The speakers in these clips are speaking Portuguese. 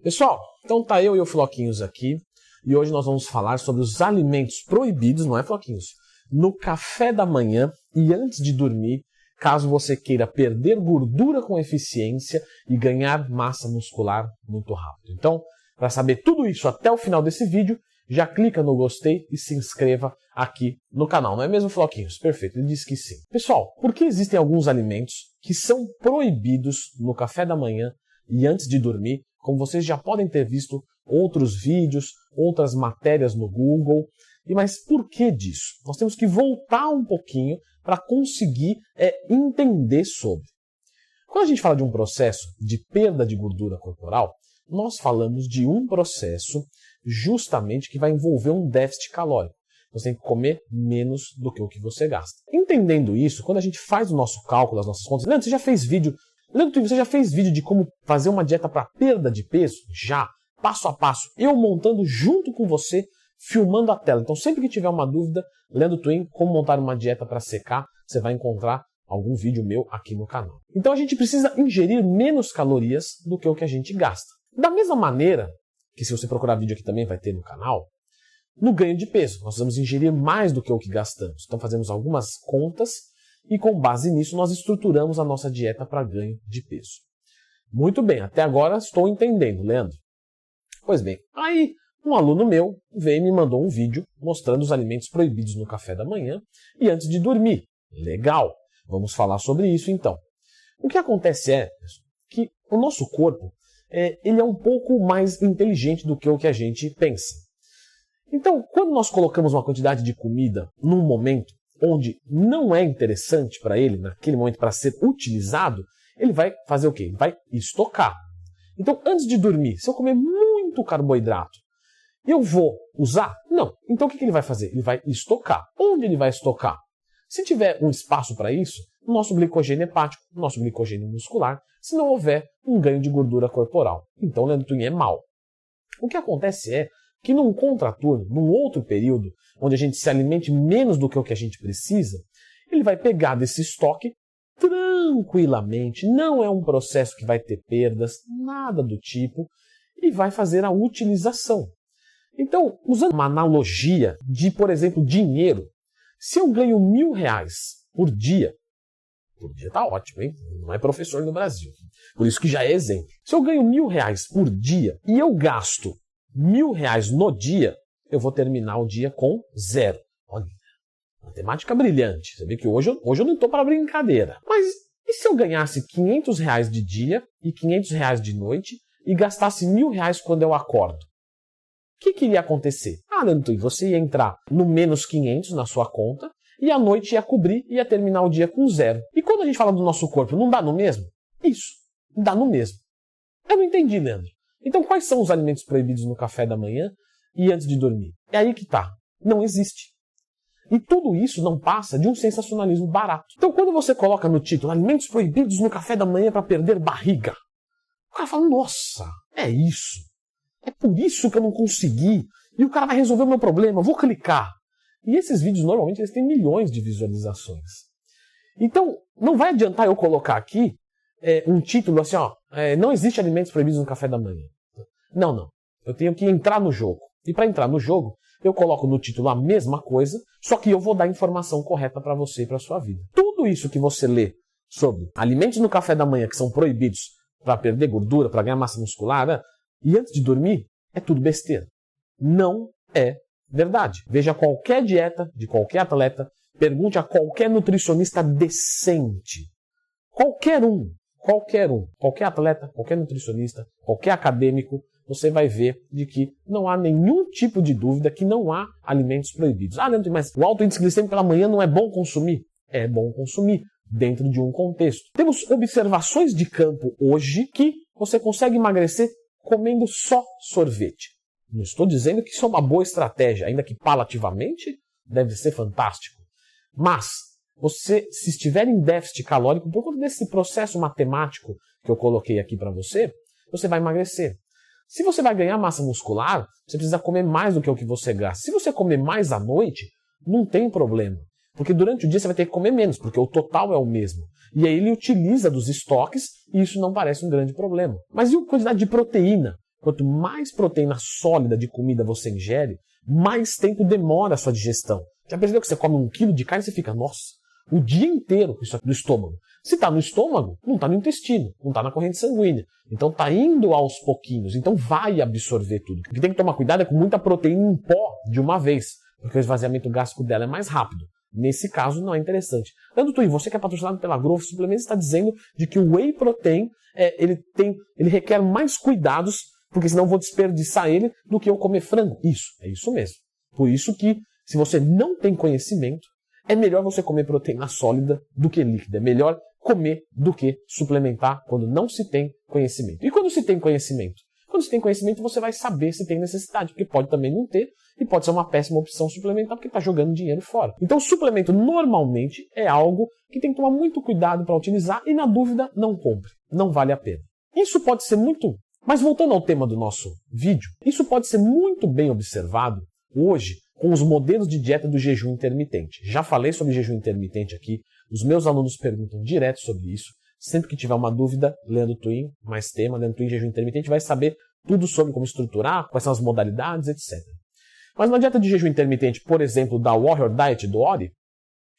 Pessoal, então tá eu e o Floquinhos aqui e hoje nós vamos falar sobre os alimentos proibidos, não é, Floquinhos? No café da manhã e antes de dormir, caso você queira perder gordura com eficiência e ganhar massa muscular muito rápido. Então, para saber tudo isso até o final desse vídeo, já clica no gostei e se inscreva aqui no canal. Não é mesmo, Floquinhos? Perfeito, ele disse que sim. Pessoal, por que existem alguns alimentos que são proibidos no café da manhã e antes de dormir? Como vocês já podem ter visto outros vídeos, outras matérias no Google. Mas por que disso? Nós temos que voltar um pouquinho para conseguir entender sobre. Quando a gente fala de um processo de perda de gordura corporal, nós falamos de um processo justamente que vai envolver um déficit calórico. Você tem que comer menos do que o que você gasta. Entendendo isso, quando a gente faz o nosso cálculo, as nossas contas... Leandro, você já fez vídeo? Leandro, você já fez vídeo de como fazer uma dieta para perda de peso? Já, passo a passo, eu montando junto com você, filmando a tela. Então sempre que tiver uma dúvida, Leandro Twin, como montar uma dieta para secar, você vai encontrar algum vídeo meu aqui no canal. Então a gente precisa ingerir menos calorias do que o que a gente gasta. Da mesma maneira, que se você procurar vídeo aqui também vai ter no canal, no ganho de peso, nós vamos ingerir mais do que o que gastamos. Então fazemos algumas contas e com base nisso nós estruturamos a nossa dieta para ganho de peso. Muito bem, até agora estou entendendo, Leandro. Pois bem, aí um aluno meu veio e me mandou um vídeo mostrando os alimentos proibidos no café da manhã e antes de dormir. Legal, vamos falar sobre isso então. O que acontece é que o nosso corpo ele é um pouco mais inteligente do que o que a gente pensa. Então, quando nós colocamos uma quantidade de comida num momento onde não é interessante para ele, naquele momento para ser utilizado, ele vai fazer o quê? Ele vai estocar. Então, antes de dormir, se eu comer muito carboidrato, eu vou usar? Não. Então, o que ele vai fazer? Ele vai estocar. Onde ele vai estocar? Se tiver um espaço para isso, o nosso glicogênio hepático, o nosso glicogênio muscular, se não houver um ganho de gordura corporal. Então, Leandro Twin é mal. O que acontece é que num contraturno, num outro período, onde a gente se alimente menos do que o que a gente precisa, ele vai pegar desse estoque tranquilamente, não é um processo que vai ter perdas, nada do tipo, e vai fazer a utilização. Então, usando uma analogia de, por exemplo, dinheiro, se eu ganho R$1.000 por dia tá ótimo, hein? Não é professor no Brasil, por isso que já é exemplo. Se eu ganho R$1.000 por dia e eu gasto R$1.000 no dia, eu vou terminar o dia com 0. Olha, matemática brilhante. Você vê que hoje eu não estou para brincadeira. Mas e se eu ganhasse R$500 de dia e R$500 de noite e gastasse R$1.000 quando eu acordo? O que iria acontecer? Leandro, você ia entrar no menos 500 na sua conta e à noite ia cobrir e ia terminar o dia com 0. E quando a gente fala do nosso corpo, não dá no mesmo? Isso, dá no mesmo. Eu não entendi, Leandro. Então, quais são os alimentos proibidos no café da manhã e antes de dormir? É aí que tá. Não existe. E tudo isso não passa de um sensacionalismo barato. Então, quando você coloca no título alimentos proibidos no café da manhã para perder barriga, o cara fala, nossa, é isso. É por isso que eu não consegui. E o cara vai resolver o meu problema. Eu vou clicar. E esses vídeos, normalmente, eles têm milhões de visualizações. Então, não vai adiantar eu colocar aqui um título assim, não existe alimentos proibidos no café da manhã. Não. Eu tenho que entrar no jogo. E para entrar no jogo, eu coloco no título a mesma coisa, só que eu vou dar a informação correta para você e para a sua vida. Tudo isso que você lê sobre alimentos no café da manhã que são proibidos para perder gordura, para ganhar massa muscular, e antes de dormir, é tudo besteira. Não é verdade. Veja qualquer dieta de qualquer atleta, pergunte a qualquer nutricionista decente. Qualquer atleta, qualquer nutricionista, qualquer acadêmico, você vai ver de que não há nenhum tipo de dúvida que não há alimentos proibidos. Leandro, mas o alto índice glicêmico pela manhã não é bom consumir? É bom consumir, dentro de um contexto. Temos observações de campo hoje que você consegue emagrecer comendo só sorvete. Não estou dizendo que isso é uma boa estratégia, ainda que palativamente deve ser fantástico. Mas, você, se estiver em déficit calórico, por conta desse processo matemático que eu coloquei aqui para você, você vai emagrecer. Se você vai ganhar massa muscular, você precisa comer mais do que o que você gasta. Se você comer mais à noite, não tem problema. Porque durante o dia você vai ter que comer menos, porque o total é o mesmo. E aí ele utiliza dos estoques e isso não parece um grande problema. Mas e a quantidade de proteína? quanto mais proteína sólida de comida você ingere, mais tempo demora a sua digestão. Já percebeu que você come 1 quilo de carne e você fica, nossa, o dia inteiro com isso aqui no estômago. Se está no estômago, não está no intestino, não está na corrente sanguínea. Então está indo aos pouquinhos, então vai absorver tudo. O que tem que tomar cuidado é com muita proteína em pó de uma vez, porque o esvaziamento gástrico dela é mais rápido. Nesse caso não é interessante. Tanto Tui, você que é patrocinado pela Growth Suplementos está dizendo de que o Whey Protein ele requer mais cuidados, porque senão eu vou desperdiçar ele do que eu comer frango. Isso, é isso mesmo. Por isso que, se você não tem conhecimento, é melhor você comer proteína sólida do que líquida. É melhor comer do que suplementar quando não se tem conhecimento. E quando se tem conhecimento? Quando se tem conhecimento, você vai saber se tem necessidade, porque pode também não ter, e pode ser uma péssima opção suplementar, porque está jogando dinheiro fora. Então, o suplemento normalmente é algo que tem que tomar muito cuidado para utilizar, e na dúvida, não compre. Não vale a pena. Isso pode ser muito... Mas voltando ao tema do nosso vídeo, isso pode ser muito bem observado hoje com os modelos de dieta do jejum intermitente. Já falei sobre jejum intermitente aqui, os meus alunos perguntam direto sobre isso. Sempre que tiver uma dúvida, Leandro Twin, mais tema, Leandro Twin jejum intermitente, vai saber tudo sobre como estruturar, quais são as modalidades, etc. Mas na dieta de jejum intermitente, por exemplo, da Warrior Diet do Ori,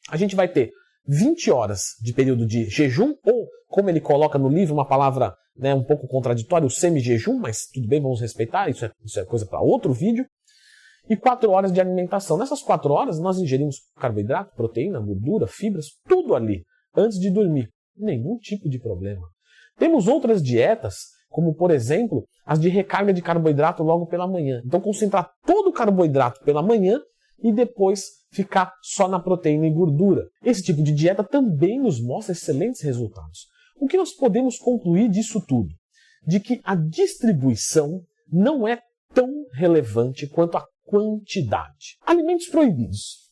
a gente vai ter 20 horas de período de jejum, ou, como ele coloca no livro, uma palavra um pouco contraditória, o semi-jejum, mas tudo bem, vamos respeitar, isso é coisa para outro vídeo, e 4 horas de alimentação. Nessas 4 horas, nós ingerimos carboidrato, proteína, gordura, fibras, tudo ali, antes de dormir. Nenhum tipo de problema. Temos outras dietas, como, por exemplo, as de recarga de carboidrato logo pela manhã. Então, concentrar todo o carboidrato pela manhã e depois ficar só na proteína e gordura. Esse tipo de dieta também nos mostra excelentes resultados. O que nós podemos concluir disso tudo? De que a distribuição não é tão relevante quanto a quantidade. Alimentos proibidos.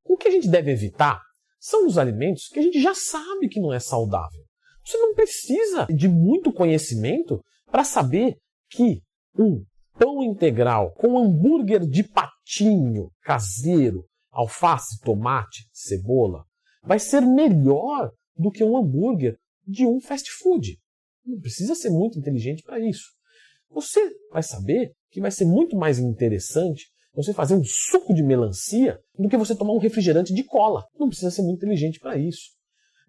O que a gente deve evitar são os alimentos que a gente já sabe que não é saudável. Você não precisa de muito conhecimento para saber que um pão integral com hambúrguer de patinho caseiro, alface, tomate, cebola, vai ser melhor do que um hambúrguer de um fast food. Não precisa ser muito inteligente para isso. Você vai saber que vai ser muito mais interessante você fazer um suco de melancia do que você tomar um refrigerante de cola. Não precisa ser muito inteligente para isso.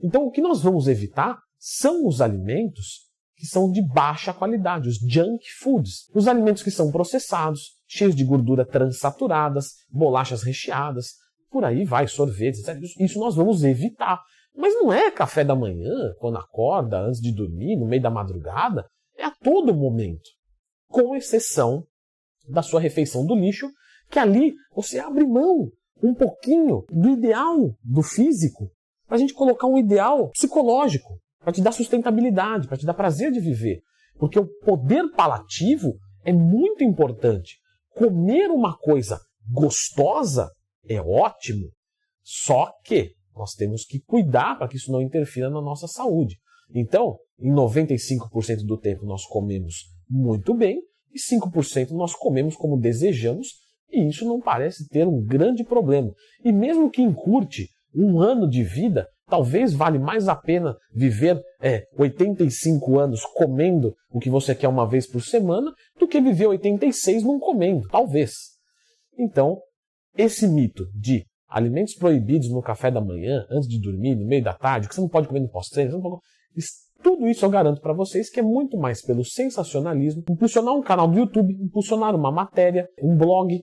Então, o que nós vamos evitar são os alimentos que são de baixa qualidade, os junk foods. Os alimentos que são processados, cheios de gordura transaturadas, bolachas recheadas, por aí vai, sorvetes, etc. Isso nós vamos evitar. Mas não é café da manhã, quando acorda, antes de dormir, no meio da madrugada. É a todo momento. Com exceção da sua refeição do lixo, que ali você abre mão um pouquinho do ideal do físico para a gente colocar um ideal psicológico, para te dar sustentabilidade, para te dar prazer de viver. Porque o poder palativo é muito importante. Comer uma coisa gostosa é ótimo, só que nós temos que cuidar para que isso não interfira na nossa saúde. Então, em 95% do tempo nós comemos muito bem e 5% nós comemos como desejamos, e isso não parece ter um grande problema. E mesmo que encurte um ano de vida, talvez vale mais a pena viver 85 anos comendo o que você quer uma vez por semana do que viver 86 não comendo, talvez. Então, esse mito de alimentos proibidos no café da manhã, antes de dormir, no meio da tarde, que você não pode comer no pós-treino, tudo isso eu garanto para vocês que é muito mais pelo sensacionalismo, impulsionar um canal do YouTube, impulsionar uma matéria, um blog,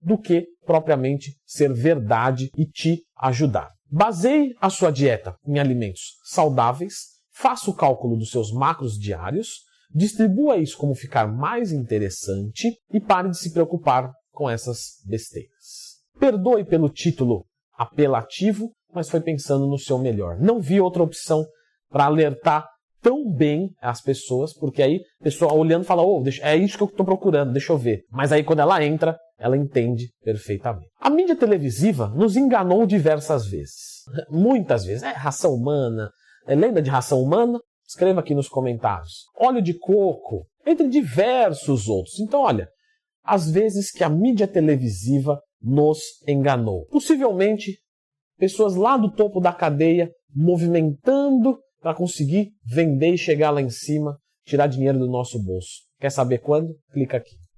do que propriamente ser verdade e te ajudar. Baseie a sua dieta em alimentos saudáveis, faça o cálculo dos seus macros diários, distribua isso como ficar mais interessante e pare de se preocupar com essas besteiras. Perdoe pelo título apelativo, mas foi pensando no seu melhor. Não vi outra opção para alertar tão bem as pessoas, porque aí a pessoa olhando fala, é isso que eu estou procurando, deixa eu ver. Mas aí quando ela entra, ela entende perfeitamente. A mídia televisiva nos enganou diversas vezes. Muitas vezes. Ração humana. Lembra de ração humana? Escreva aqui nos comentários. Óleo de coco. Entre diversos outros. Então, olha, às vezes que a mídia televisiva nos enganou. Possivelmente, pessoas lá do topo da cadeia movimentando para conseguir vender e chegar lá em cima, tirar dinheiro do nosso bolso. Quer saber quando? Clica aqui.